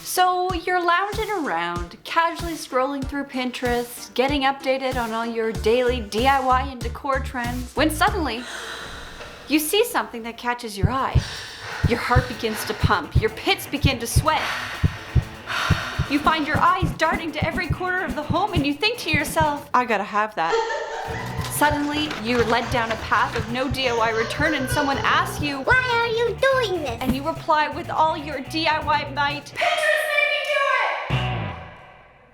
So you're lounging around, casually scrolling through Pinterest, getting updated on all your daily DIY and decor trends, when suddenly you see something that catches your eye. Your heart begins to pump, your pits begin to sweat. You find your eyes darting to every corner of the home and you think to yourself, I gotta have that. Suddenly, you're led down a path of no DIY return and someone asks you, why are you doing this? And you reply with all your DIY might, Pinterest made me do it!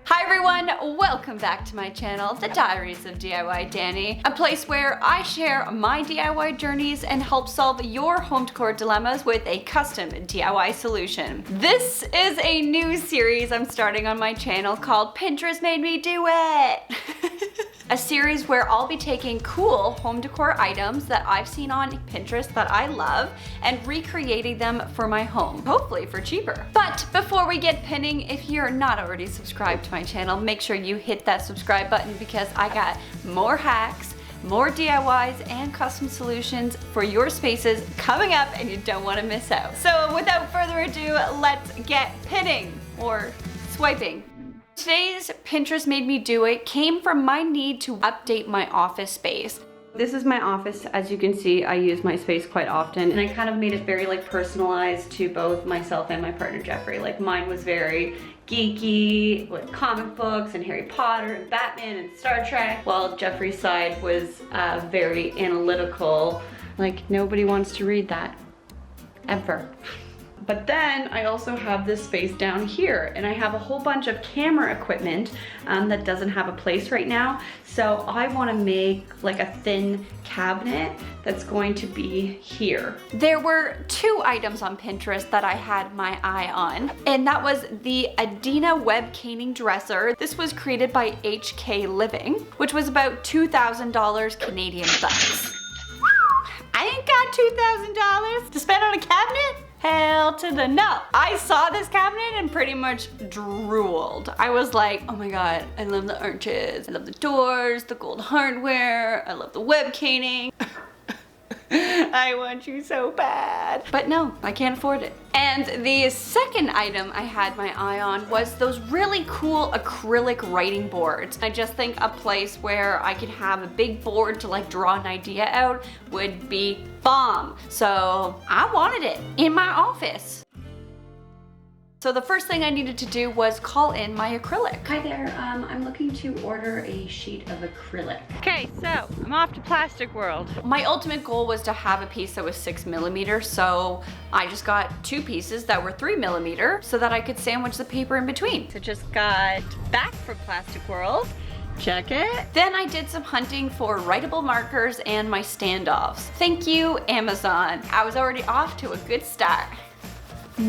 Hi everyone, welcome back to my channel, The Diaries of DIY Danie, a place where I share my DIY journeys and help solve your home decor dilemmas with a custom DIY solution. This is a new series I'm starting on my channel called Pinterest Made Me Do It! A series where I'll be taking cool home decor items that I've seen on Pinterest that I love and recreating them for my home, hopefully for cheaper. But before we get pinning, if you're not already subscribed to my channel, make sure you hit that subscribe button because I got more hacks, more DIYs and custom solutions for your spaces coming up and you don't want to miss out. So without further ado, let's get pinning or swiping. Today's Pinterest Made Me Do It came from my need to update my office space. This is my office. As you can see, I use my space quite often and I kind of made it very personalized to both myself and my partner Jeffrey. Mine was very geeky with comic books and Harry Potter and Batman and Star Trek, while Jeffrey's side was very analytical. Nobody wants to read that, ever. But then I also have this space down here and I have a whole bunch of camera equipment that doesn't have a place right now. So I want to make a thin cabinet that's going to be here. There were two items on Pinterest that I had my eye on, and that was the Adina web caning dresser. This was created by HK Living, which was about $2,000 Canadian bucks. I ain't got $2,000 to spend on a cabinet? Hell to the no. I saw this cabinet and pretty much drooled. I was like, oh my god, I love the arches, I love the doors, the gold hardware, I love the web caning. I want you so bad. But no, I can't afford it. And the second item I had my eye on was those really cool acrylic writing boards. I just think a place where I could have a big board to draw an idea out would be bomb. So I wanted it in my office. So the first thing I needed to do was call in my acrylic. Hi there, I'm looking to order a sheet of acrylic. Okay, so I'm off to Plastic World. My ultimate goal was to have a piece that was 6mm, so I just got two pieces that were 3mm so that I could sandwich the paper in between. So just got back from Plastic World. Check it. Then I did some hunting for writable markers and my standoffs. Thank you, Amazon. I was already off to a good start. The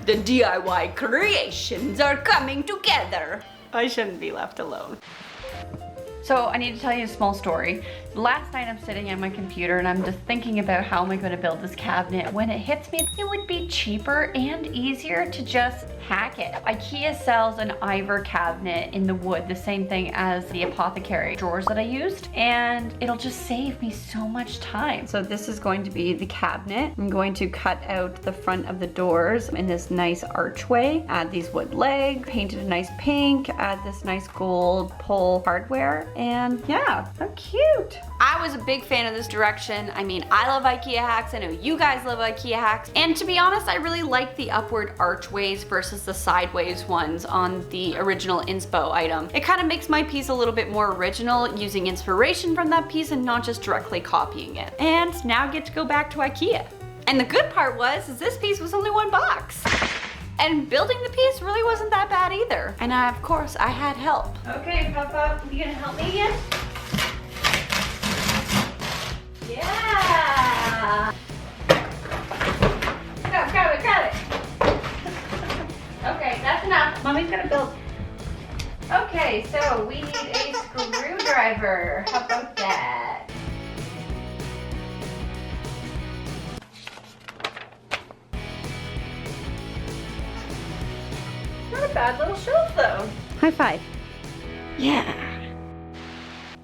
DIY creations are coming together. I shouldn't be left alone. So I need to tell you a small story. Last night I'm sitting at my computer and I'm just thinking about how am I going to build this cabinet. When it hits me, it would be cheaper and easier to just hack it. IKEA sells an Iver cabinet in the wood, the same thing as the apothecary drawers that I used, and it'll just save me so much time. So this is going to be the cabinet. I'm going to cut out the front of the doors in this nice archway, add these wood legs, paint it a nice pink, add this nice gold pull hardware, and yeah, so cute. I was a big fan of this direction. I mean, I love IKEA hacks. I know you guys love IKEA hacks. And to be honest, I really like the upward archways versus the sideways ones on the original inspo item. It kind of makes my piece a little bit more original, using inspiration from that piece and not just directly copying it. And now I get to go back to IKEA. And the good part is this piece was only $1. And building the piece really wasn't that bad either. And of course, I had help. Okay, Papa, you gonna help me again? Yeah! Got it. Okay, that's enough. Mommy's gonna build. Okay, so we need a screwdriver. How about that? Not a bad little shelf though. High five. Yeah.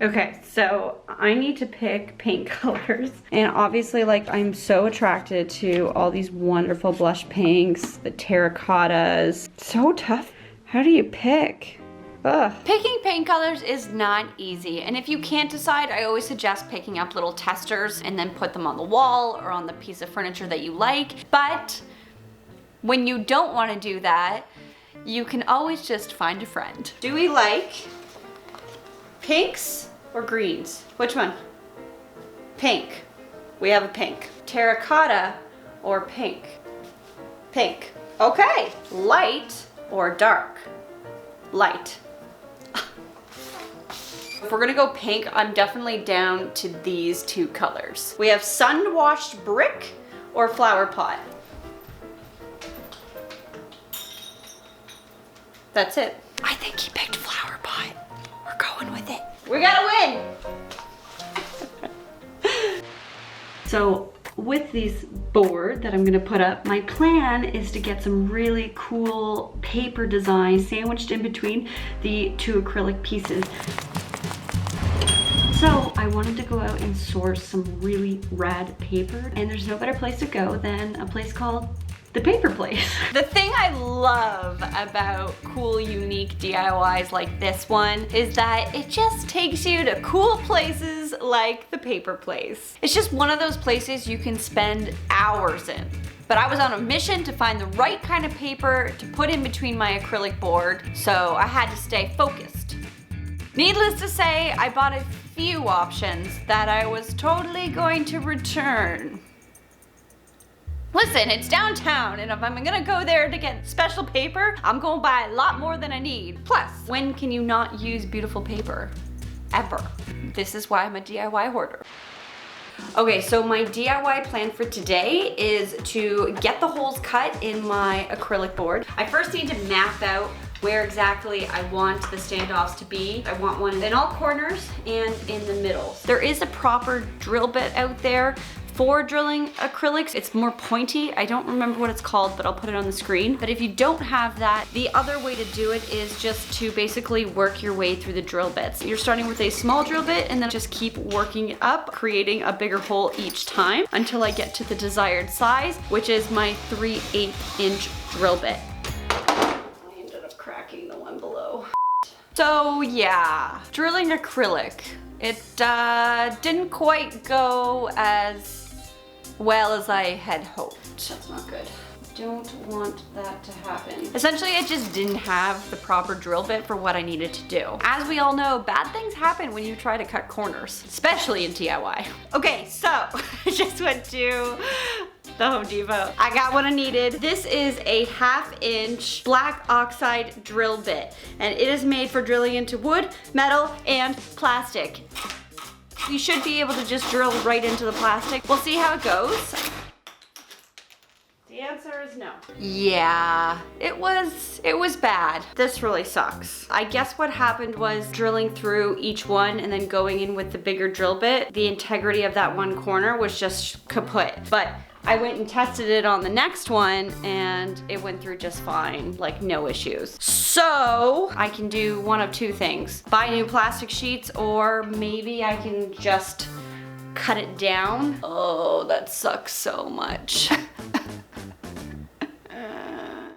Okay, So I need to pick paint colors. And obviously, like, I'm so attracted to all these wonderful blush pinks, the terracottas. So tough. How do you pick? Ugh. Picking paint colors is not easy, and if you can't decide, I always suggest picking up little testers and then put them on the wall or on the piece of furniture that you like. But when you don't want to do that, you can always just find a friend. Do we like pinks or greens? Which one? Pink. We have a pink. Terracotta or pink? Pink. Okay. Light or dark? Light. If we're gonna go pink, I'm definitely down to these two colors. We have sun-washed brick or flower pot. That's it. I think he picked flower pot. We're going with it. We gotta win! So with these board that I'm gonna put up, my plan is to get some really cool paper designs sandwiched in between the two acrylic pieces. So I wanted to go out and source some really rad paper, and there's no better place to go than a place called The Paper Place. The thing I love about cool, unique DIYs like this one is that it just takes you to cool places like The Paper Place. It's just one of those places you can spend hours in. But I was on a mission to find the right kind of paper to put in between my acrylic board, so I had to stay focused. Needless to say, I bought a few options that I was totally going to return. Listen, it's downtown, and if I'm gonna go there to get special paper, I'm gonna buy a lot more than I need. Plus, when can you not use beautiful paper? Ever. This is why I'm a DIY hoarder. Okay, so my DIY plan for today is to get the holes cut in my acrylic board. I first need to map out where exactly I want the standoffs to be. I want one in all corners and in the middle. There is a proper drill bit out there for drilling acrylics. It's more pointy. I don't remember what it's called, but I'll put it on the screen. But if you don't have that, the other way to do it is just to basically work your way through the drill bits. You're starting with a small drill bit and then just keep working it up, creating a bigger hole each time until I get to the desired size, which is my 3/8 inch drill bit. I ended up cracking the one below. So yeah, drilling acrylic. It didn't quite go as well as I had hoped. That's not good. Don't want that to happen. Essentially, I just didn't have the proper drill bit for what I needed to do. As we all know, bad things happen when you try to cut corners, especially in DIY. Okay, so I just went to the Home Depot. I got what I needed. This is a 1/2 inch black oxide drill bit, and it is made for drilling into wood, metal, and plastic. You should be able to just drill right into the plastic. We'll see how it goes. The answer is no. Yeah, it was bad. This really sucks. I guess what happened was drilling through each one and then going in with the bigger drill bit, the integrity of that one corner was just kaput. But I went and tested it on the next one and it went through just fine, like no issues. So I can do one of two things. Buy new plastic sheets, or maybe I can just cut it down. Oh, that sucks so much.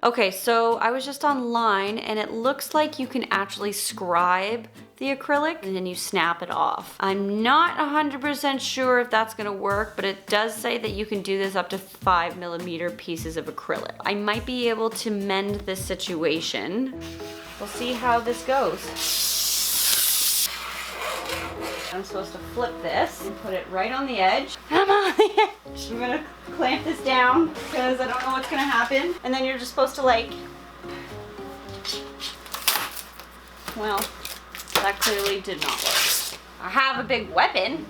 Okay, so I was just online and it looks like you can actually scribe the acrylic and then you snap it off. I'm not 100% sure if that's gonna work, but it does say that you can do this up to 5mm pieces of acrylic. I might be able to mend this situation. We'll see how this goes. I'm supposed to flip this and put it right on the edge. I'm on the edge. I'm gonna clamp this down because I don't know what's gonna happen. And then you're just supposed to like, well, that clearly did not work. I have a big weapon.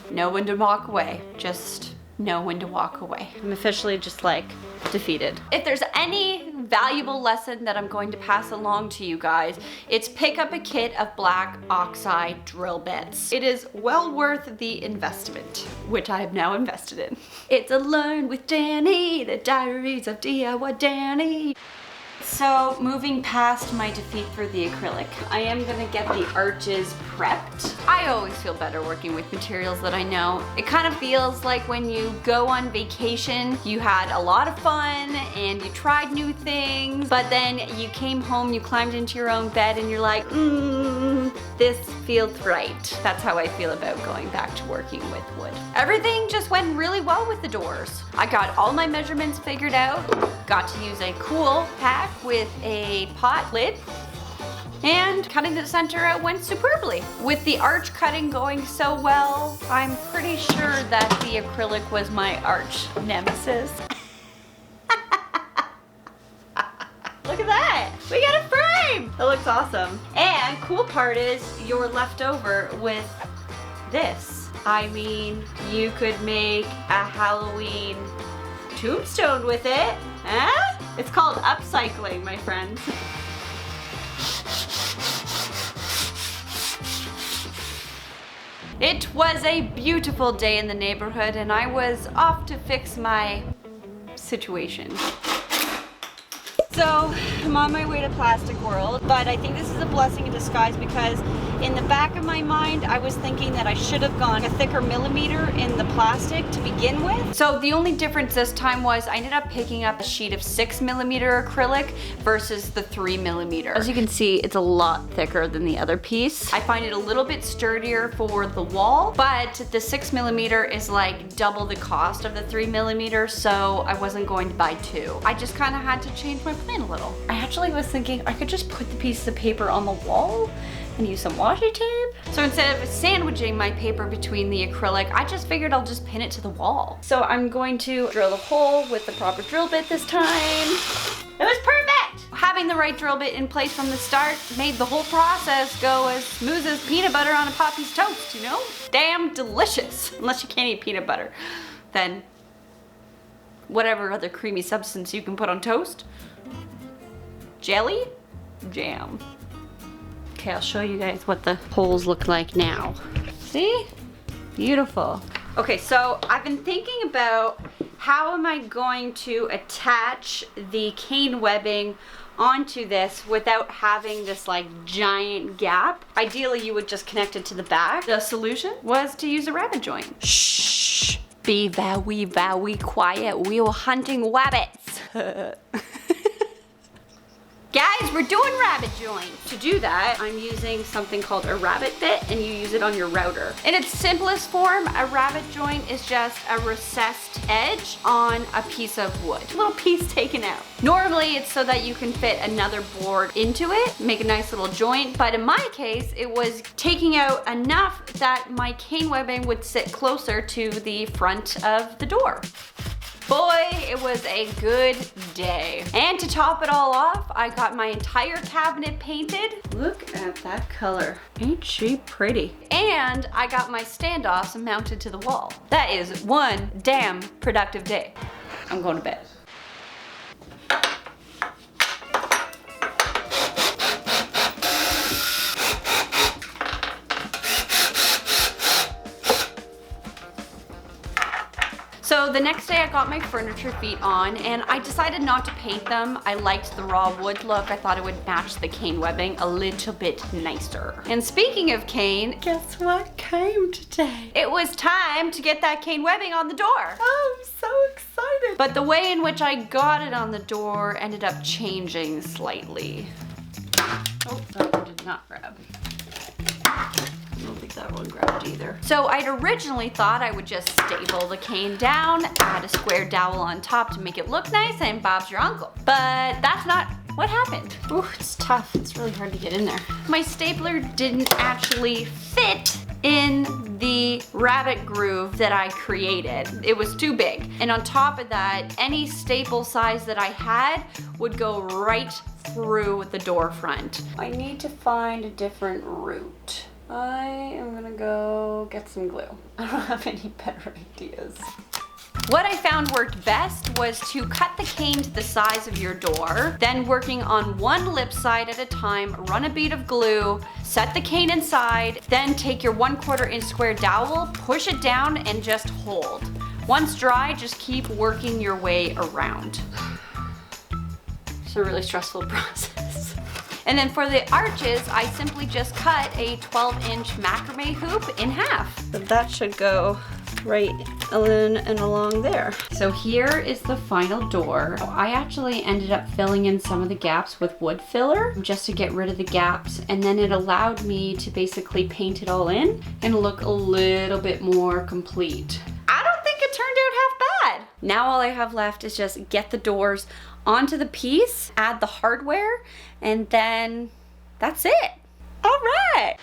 Know when to walk away. Just know when to walk away. I'm officially just like defeated. If there's any valuable lesson that I'm going to pass along to you guys, it's pick up a kit of black oxide drill bits. It is well worth the investment, which I have now invested in. It's a Learn with Danie, the Diaries of DIY Danie. So moving past my defeat for the acrylic, I am gonna get the arches prepped. I always feel better working with materials that I know. It kind of feels like when you go on vacation, you had a lot of fun and you tried new things, but then you came home, you climbed into your own bed and you're like, this feels right. That's how I feel about going back to working with wood. Everything just went really well with the doors. I got all my measurements figured out, got to use a cool pack with a pot lid, and cutting the center out went superbly. With the arch cutting going so well, I'm pretty sure that the acrylic was my arch nemesis. Look at that! We got a frame! That looks awesome. And cool part is you're left over with this. I mean, you could make a Halloween tombstone with it. Huh? It's called upcycling, my friends. It was a beautiful day in the neighborhood and I was off to fix my situation. So I'm on my way to Plastic World, but I think this is a blessing in disguise because in the back of my mind, I was thinking that I should have gone a thicker millimeter in the plastic to begin with. So the only difference this time was I ended up picking up a sheet of 6mm acrylic versus the 3mm. As you can see, it's a lot thicker than the other piece. I find it a little bit sturdier for the wall, but the 6mm is like double the cost of the 3mm, so I wasn't going to buy two. I just kind of had to change my plan a little. I actually was thinking I could just put the pieces of paper on the wall and use some washi tape. So instead of sandwiching my paper between the acrylic, I just figured I'll just pin it to the wall. So I'm going to drill the hole with the proper drill bit this time. It was perfect! Having the right drill bit in place from the start made the whole process go as smooth as peanut butter on a Poppy's toast, you know? Damn delicious. Unless you can't eat peanut butter. Then whatever other creamy substance you can put on toast. Jelly? Jam. Okay, I'll show you guys what the holes look like now. See? Beautiful. Okay, so I've been thinking about how am I going to attach the cane webbing onto this without having this like giant gap. Ideally, you would just connect it to the back. The solution was to use a rabbit joint. Shh! Be very quiet. We were hunting rabbits. Guys, we're doing rabbit joints. To do that, I'm using something called a rabbit bit, and you use it on your router. In its simplest form, a rabbit joint is just a recessed edge on a piece of wood. A little piece taken out. Normally, it's so that you can fit another board into it, make a nice little joint, but in my case, it was taking out enough that my cane webbing would sit closer to the front of the door. Boy, it was a good day. And to top it all off, I got my entire cabinet painted. Look at that color. Ain't she pretty? And I got my standoffs mounted to the wall. That is one damn productive day. I'm going to bed. So the next day I got my furniture feet on and I decided not to paint them. I liked the raw wood look. I thought it would match the cane webbing a little bit nicer. And speaking of cane, guess what came today? It was time to get that cane webbing on the door. Oh, I'm so excited. But the way in which I got it on the door ended up changing slightly. Oh, that one did not grab. I don't think that one grabbed either. So I'd originally thought I would just staple the cane down, add a square dowel on top to make it look nice, and Bob's your uncle. But that's not what happened. Ooh, it's tough. It's really hard to get in there. My stapler didn't actually fit in the rabbit groove that I created. It was too big. And on top of that, any staple size that I had would go right through the door front. I need to find a different route. I am gonna go get some glue. I don't have any better ideas. What I found worked best was to cut the cane to the size of your door, then working on one lip side at a time, run a bead of glue, set the cane inside, then take your 1/4 inch square dowel, push it down, and just hold. Once dry, just keep working your way around. It's a really stressful process. And then for the arches, I simply just cut a 12-inch macrame hoop in half. So that should go right in and along there. So here is the final door. I actually ended up filling in some of the gaps with wood filler just to get rid of the gaps, and then it allowed me to basically paint it all in and look a little bit more complete. I don't think it turned out half bad. Now all I have left is just get the doors onto the piece, add the hardware, and then that's it. All right.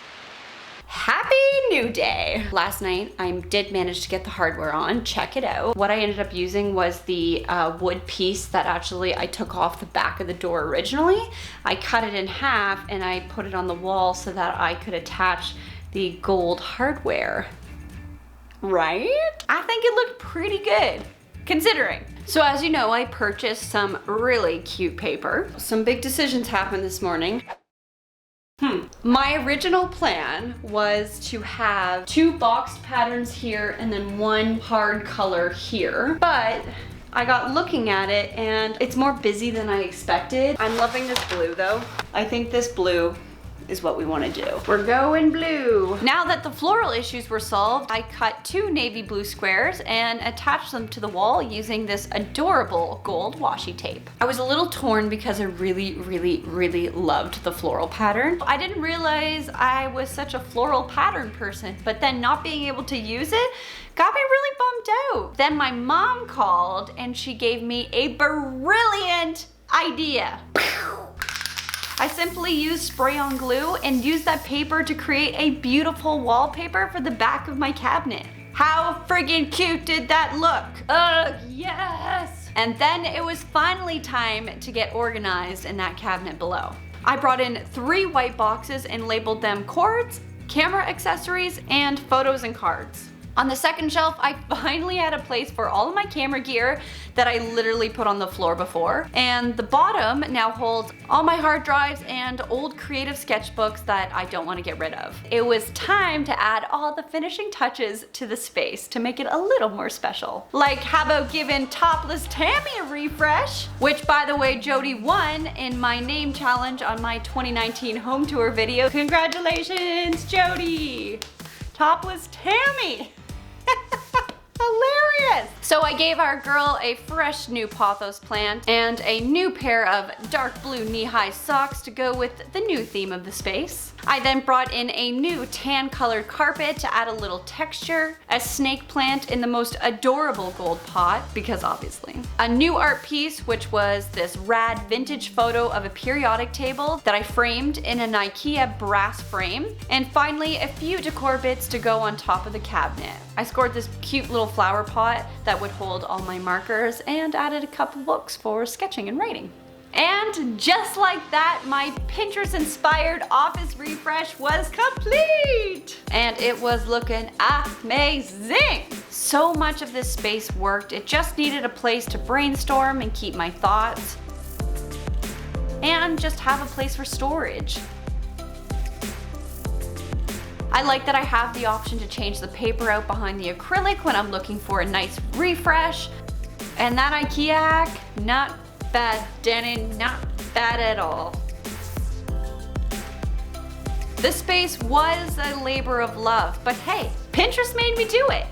Happy new day. Last night I did manage to get the hardware on. Check it out. What I ended up using was the wood piece that actually I took off the back of the door originally. I cut it in half and I put it on the wall so that I could attach the gold hardware. Right? I think it looked pretty good, considering. So as you know, I purchased some really cute paper. Some big decisions happened this morning. My original plan was to have 2 boxed patterns here and then 1 hard color here, but I got looking at it and it's more busy than I expected. I'm loving this blue though. I think this blue is what we want to do. We're going blue. Now that the floral issues were solved, I cut 2 navy blue squares and attached them to the wall using this adorable gold washi tape. I was a little torn because I really loved the floral pattern. I didn't realize I was such a floral pattern person, but then not being able to use it got me really bummed out. Then my mom called and she gave me a brilliant idea. I simply used spray-on glue and used that paper to create a beautiful wallpaper for the back of my cabinet. How friggin' cute did that look? Yes! And then it was finally time to get organized in that cabinet below. I brought in 3 white boxes and labeled them cords, camera accessories, and photos and cards. On the second shelf, I finally had a place for all of my camera gear that I literally put on the floor before. And the bottom now holds all my hard drives and old creative sketchbooks that I don't want to get rid of. It was time to add all the finishing touches to the space to make it a little more special. Like how about giving topless Tammy a refresh? Which, by the way, Jody won in my name challenge on my 2019 home tour video. Congratulations, Jody! Topless Tammy! Hilarious! So I gave our girl a fresh new pothos plant and a new pair of dark blue knee-high socks to go with the new theme of the space. I then brought in a new tan colored carpet to add a little texture, a snake plant in the most adorable gold pot, because obviously. A new art piece, which was this rad vintage photo of a periodic table that I framed in an IKEA brass frame. And finally, a few decor bits to go on top of the cabinet. I scored this cute little flower pot that would hold all my markers and added a couple books for sketching and writing. And just like that, my Pinterest-inspired office refresh was complete! And it was looking amazing! So much of this space worked, it just needed a place to brainstorm and keep my thoughts, and just have a place for storage. I like that I have the option to change the paper out behind the acrylic when I'm looking for a nice refresh. And that IKEA hack, not bad, Danie, not bad at all. This space was a labor of love, but hey, Pinterest made me do it.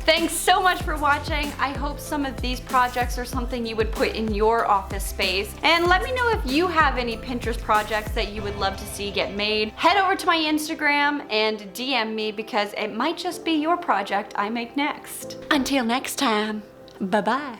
Thanks so much for watching. I hope some of these projects are something you would put in your office space. And let me know if you have any Pinterest projects that you would love to see get made. Head over to my Instagram and DM me because it might just be your project I make next. Until next time, bye-bye.